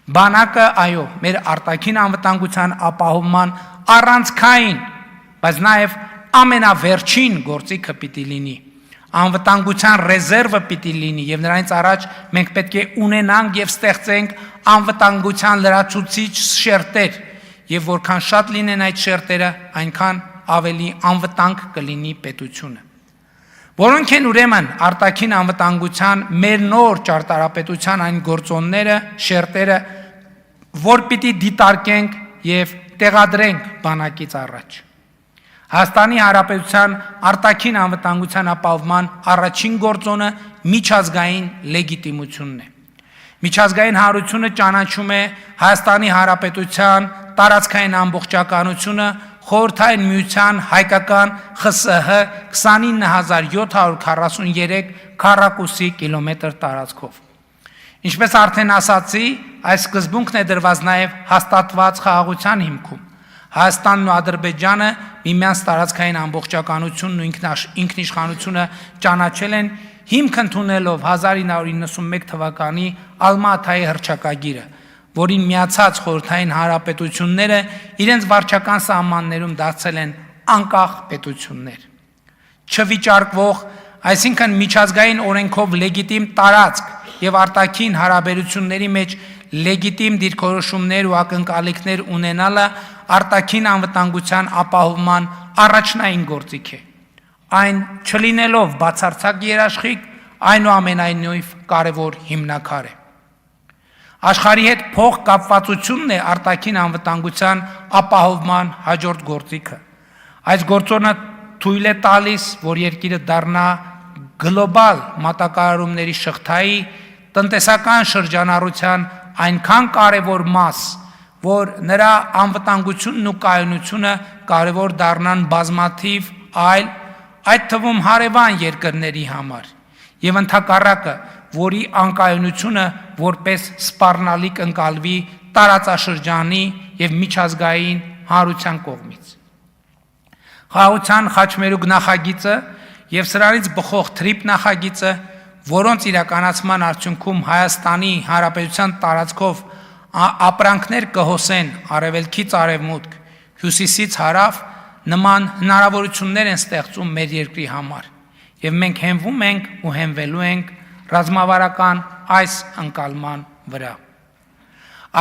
Բանակը այո, մեր արտաքին անվտանգության ապահովման առանցքային, բայց նաև ամենավերջին գործիքը պիտի լինի։ Անվտանգության ռեզերվը պիտի լինի եւ նրանից առաջ մենք պետք է ունենանք եւ ստեղծենք անվտանգության լրացուցիչ շերտեր եւ որքան շատ լինեն այդ շերտերը, այնքան ավելի անվտանգ կլինի պետությունը։ Որոնք են ուրեմն արտաքին անվտանգության մեր նոր ճարտարապետության այն գործոնները, շերտերը, որ պիտի դիտարկենք եւ տեղադրենք բանակից առաջ։ Հայաստանի Հանրապետության արտաքին անվտանգության ապահովման առաջին գործոնը միջազգային լեգիտիմությունն է։ Միջազգային հանրությունը ճանաչում է Հայաստանի Հանրապետության տարածքային ամբողջականությունը Խորհրդային Միության հայկական ԽՍՀ 29743 քառակուսի կիլոմետր տարածքով։ Ինչպես արդեն ասացի, այս սկզբունքն է դրված նաև հաստատված խաղաղության հիմքում։ Հայաստանն ու Ադրբեջանը միմյանց տարածքային ամբողջականությունն ու ինքնիշխանությունը ճանաչել են հիմք ընդունելով 1991 թվականի Ալմա-Աթայի հռչակագիրը, որին միացած խորհրդային հանրապետությունները իրենց վարչական սահմաններում դարձել են անկախ պետություններ։ Չվիճարկվող, այսինքն միջազգային օրենքով լեգիտիմ տարածք եւ արտաքին հարաբերությունների մեջ լեգիտիմ դիրքորոշումներ ու ակնկալիքներ ունենալը արտաքին անվտանգության ապահովման առաջնային գործիք է։ Այն չլինելով բացարձակ երաշխիք, այնուամենայնիվ կարևոր հիմնաքար է։ Աշխարհի հետ փոխկապվածությունն է արտաքին անվտանգության ապահովման հաջորդ գործիքը։ Այս գործոնը թույլ է տալիս, որ երկիրը դառնա գլոբալ մատակարարումների շղթայի տնտեսական շրջանառության այնքան կարևոր մաս, որ նրա անվտանգությունն ու կայունությունը կարևոր դառնան բազմաթիվ այլ, այդ թվում հարևան երկրների համար, եւ ընդհակառակը, որի անկայունությունը որպես սպառնալիք ընկալվի տարածաշրջանի եւ միջազգային հանրության կողմից։ Խաղաղության խաչմերուկ նախագիծը եւ սրանից բխող թրիփ նախագիծը, որոնց իրականացման արդյունքում Հայաստանի Հանրապետության տարածքով ապրանքներ կհոսեն արևելքից արևմուտք, հյուսիսից հարավ, նման հնարավորություններ են ստեղծում մեր երկրի համար, եւ մենք հենվում ենք ու հենվելու ենք ռազմավարական այս ընկալման վրա։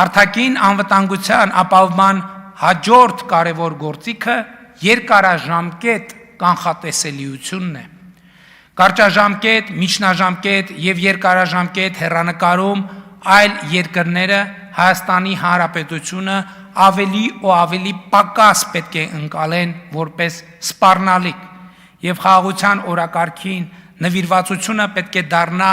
Արտաքին անվտանգության ապահովման հաջորդ կարևոր գործիքը երկարաժամկետ կանխատեսելիությունն է։ Կարճաժամկետ, միջնաժամկետ եւ երկարաժամկետ հեռանկարում այլ երկրները Հայաստանի Հանրապետությունը ավելի ու ավելի պակաս պետք է ընկալեն որպես սպառնալիք եւ խաղաղության օրակարգին նվիրվածությունը պետք է դառնա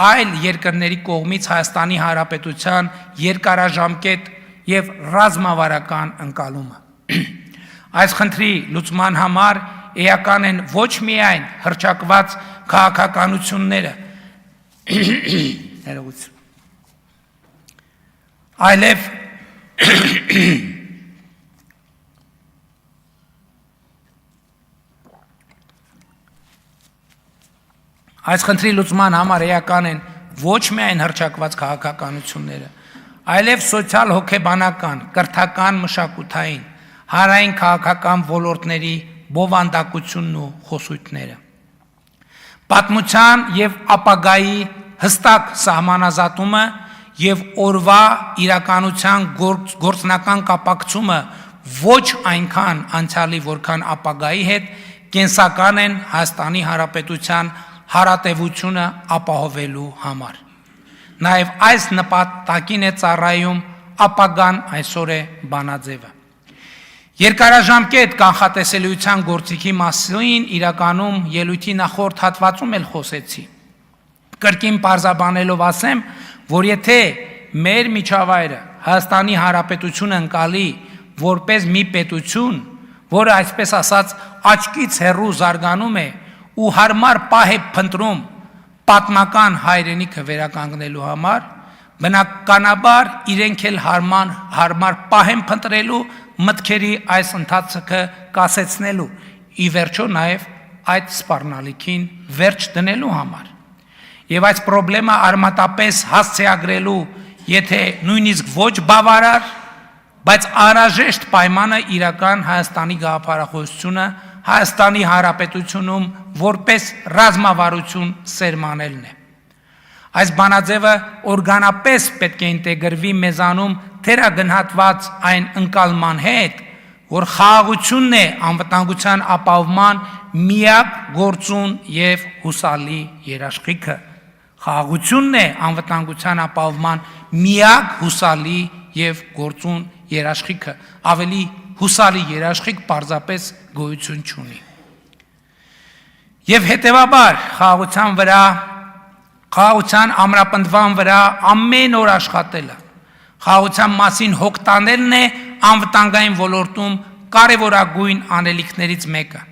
այլ երկրների կողմից Հայաստանի Հանրապետության երկարաժամկետ եւ ռազմավարական ընկալումը։ Այս խնդրի լուծման համար էական են ոչ միայն հռչակված քաղաքականությունները, այլև այս խնդրի լուծման համար էական են ոչ միայն հռչակված քաղաքականությունները, այլև սոցիալ-հոգեբանական, կրթական, մշակութային, հանրային քաղաքական ոլորտների բովանդակությունն ու խոսույթները։ Պատմության եւ ապագայի հստակ սահմանազատումը եւ օրվա իրականության գործնական կապակցումը ոչ այնքան անցյալի, որքան ապագայի հետ կենսական են Հայաստանի Հանրապետության հարատևությունը ապահովելու համար։ Նաեւ այս նպատակին է ծառայում ապագան այսօր է բանաձևը։ Երկարաժամկետ կանխատեսելիության գործիքի մասին իրականում ելույթի նախորդ հատվածում էլ խոսեցի։ Կրկին պարզաբանելով ասեմ, որ եթե մեր միջավայրը Հայաստանի Հանրապետությունը ընկալի որպես մի պետություն, որը այսպես ասած աչքից հեռու զարգանում է ու հարմար պահ է փնտրում պատմական հայրենիքը վերականգնելու համար, բնականաբար իրենք էլ հարմար պահ են փնտրելու մտքերի այս ընթացքը կասեցնելու, ի վերջո նաև այդ սպառնալիքին վերջ դնելու համար։ Եվ այս պրոբլեմը արմատապես հասցեագրելու եթե նույնիսկ ոչ բավարար, բայց անհրաժեշտ պայմանը իրական Հայաստանի գաղափարախոսությունը Հայաստանի Հանրապետությունում որպես ռազմավարություն սերմանելն է։ Այս բանաձևը օրգանապես պետք է ինտեգրվի մեզանում թերագնահատված այն ընկալման հետ, որ խաղաղությունն է անվտանգության ապահովման միակ գործուն եւ հուսալի երաշխիքը։ Խաղաղությունն է անվտանգության ապահովման միակ հուսալի եւ գործուն երաշխիքը, ավելի հուսալի երաշխիք պարզապես գոյություն չունի։ Եվ հետևաբար խաղաղության ամրապնդման վրա ամեն օր աշխատելը, խաղաղության մասին հոգ տանելն է անվտանգային ոլորտում կարևորագույն անելիքներից մեկը։